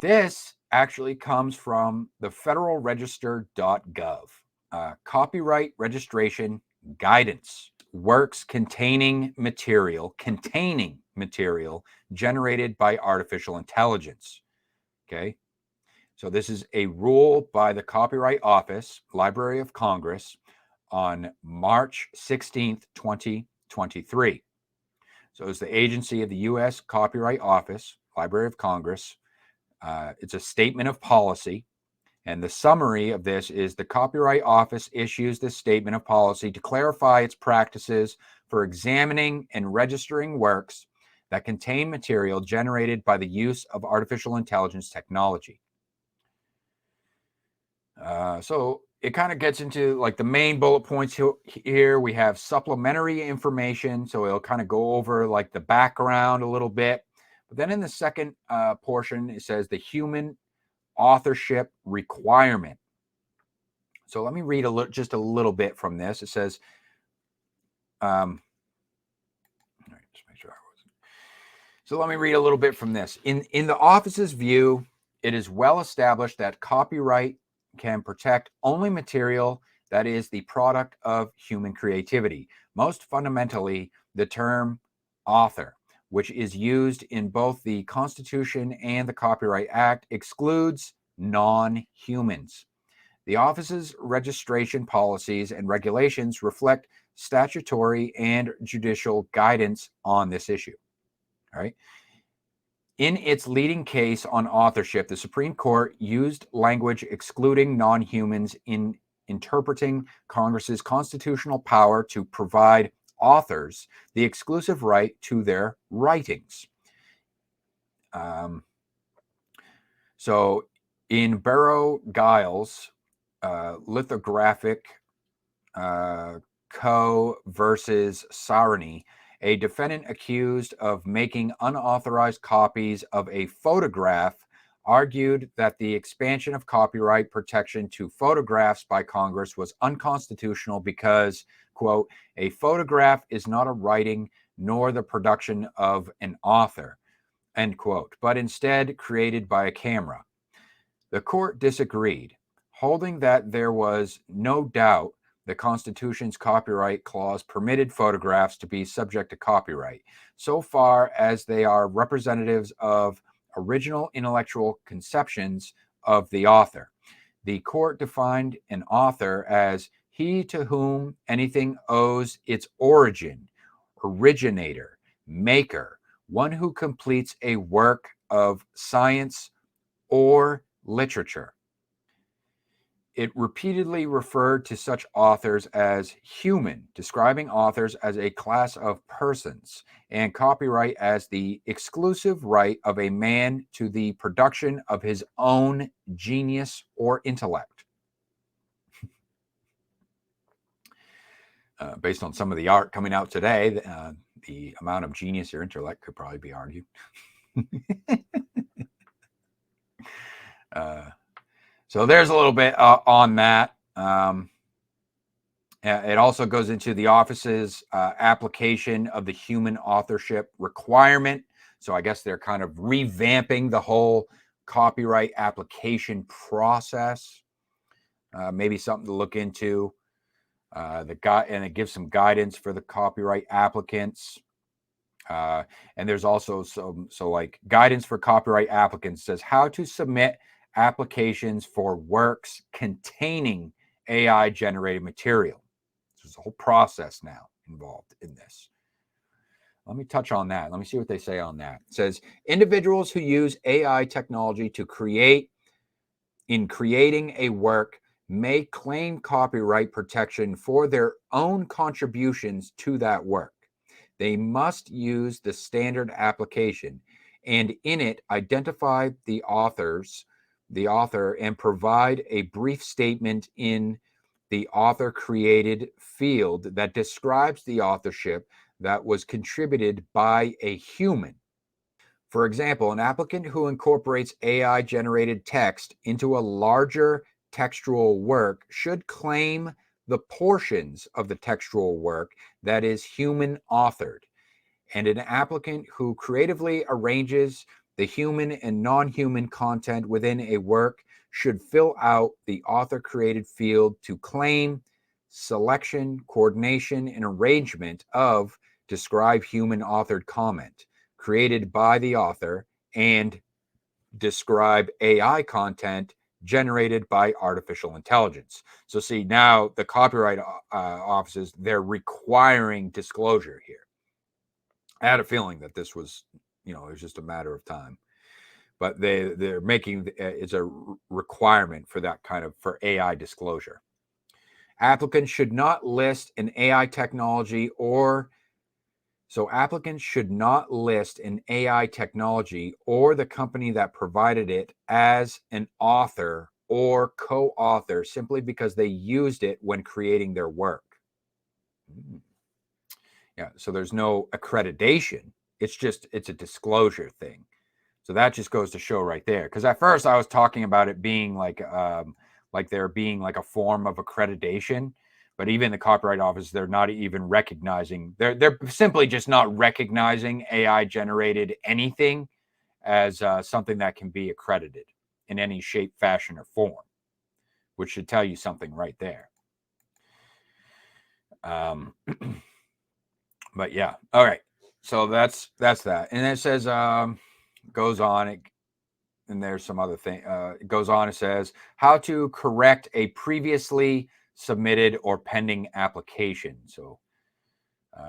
This actually comes from the federalregister.gov, copyright registration guidance. Works containing material generated by artificial intelligence. Okay. So this is a rule by the Copyright Office, Library of Congress, on March 16th, 2023. So it's the agency of the U.S. Copyright Office, Library of Congress. It's a statement of policy. And the summary of this is the Copyright Office issues this statement of policy to clarify its practices for examining and registering works that contain material generated by the use of artificial intelligence technology. So it kind of gets into like the main bullet points here. We have supplementary information. So it'll kind of go over like the background a little bit. But then in the second portion, it says the human authorship requirement. So let me read just a little bit from this. It says, all right, just make sure I wasn't. So let me read a little bit from this. In the office's view, it is well established that copyright can protect only material that is the product of human creativity. Most fundamentally, the term author, which is used in both the Constitution and the Copyright Act, excludes non-humans. The office's registration policies and regulations reflect statutory and judicial guidance on this issue. All right. In its leading case on authorship, the Supreme Court used language excluding non-humans in interpreting Congress's constitutional power to provide authors the exclusive right to their writings. So in Barrow-Giles, lithographic Co. versus Sarani, a defendant accused of making unauthorized copies of a photograph argued that the expansion of copyright protection to photographs by Congress was unconstitutional because, quote, a photograph is not a writing nor the production of an author, end quote, but instead created by a camera. The court disagreed, holding that there was no doubt the Constitution's copyright clause permitted photographs to be subject to copyright, so far as they are representatives of original intellectual conceptions of the author. The court defined an author as he to whom anything owes its origin, originator, maker, one who completes a work of science or literature. It repeatedly referred to such authors as human, describing authors as a class of persons, and copyright as the exclusive right of a man to the production of his own genius or intellect. Based on some of the art coming out today, the amount of genius or intellect could probably be argued. So there's a little bit on that. It also goes into the office's application of the human authorship requirement. So I guess they're kind of revamping the whole copyright application process. Maybe something to look into. And it gives some guidance for the copyright applicants. And there's also like guidance for copyright applicants says how to submit applications for works containing AI generated material. There's a whole process now involved in this. Let me touch on that. Let me see what they say on that. It says individuals who use AI technology to creating a work may claim copyright protection for their own contributions to that work. They must use the standard application and in it identify the author and provide a brief statement in the author created field that describes the authorship that was contributed by a human. For example, an applicant who incorporates AI generated text into a larger textual work should claim the portions of the textual work that is human authored. And an applicant who creatively arranges The human and non-human content within a work should fill out the author-created field to claim, selection, coordination, and arrangement of describe human-authored comment created by the author and describe AI content generated by artificial intelligence. So see, now the copyright offices, they're requiring disclosure here. I had a feeling that this was, it was just a matter of time. But they're making it's a requirement for that kind of for AI disclosure. Applicants should not list an AI technology applicants should not list an AI technology or the company that provided it as an author or co-author simply because they used it when creating their work. Yeah, so there's no accreditation. It's a disclosure thing. So that just goes to show right there. Because at first I was talking about it being like there being like a form of accreditation, but even the Copyright Office, they're not even recognizing. They're simply just not recognizing AI generated anything as something that can be accredited in any shape, fashion, or form, which should tell you something right there. But yeah, all right. So that's that, and it says goes on. And there's some other thing. It goes on. It says how to correct a previously submitted or pending application. So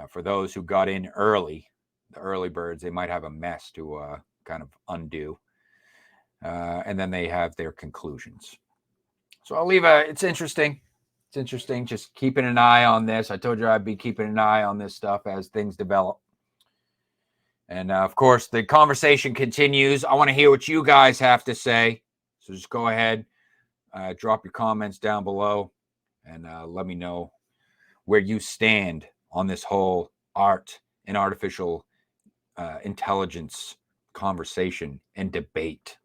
for those who got in early, the early birds, they might have a mess to kind of undo. And then they have their conclusions. So I'll leave it's interesting. It's interesting. Just keeping an eye on this. I told you I'd be keeping an eye on this stuff as things develop. And of course, the conversation continues. I want to hear what you guys have to say. So just go ahead, drop your comments down below, and let me know where you stand on this whole art and artificial intelligence conversation and debate.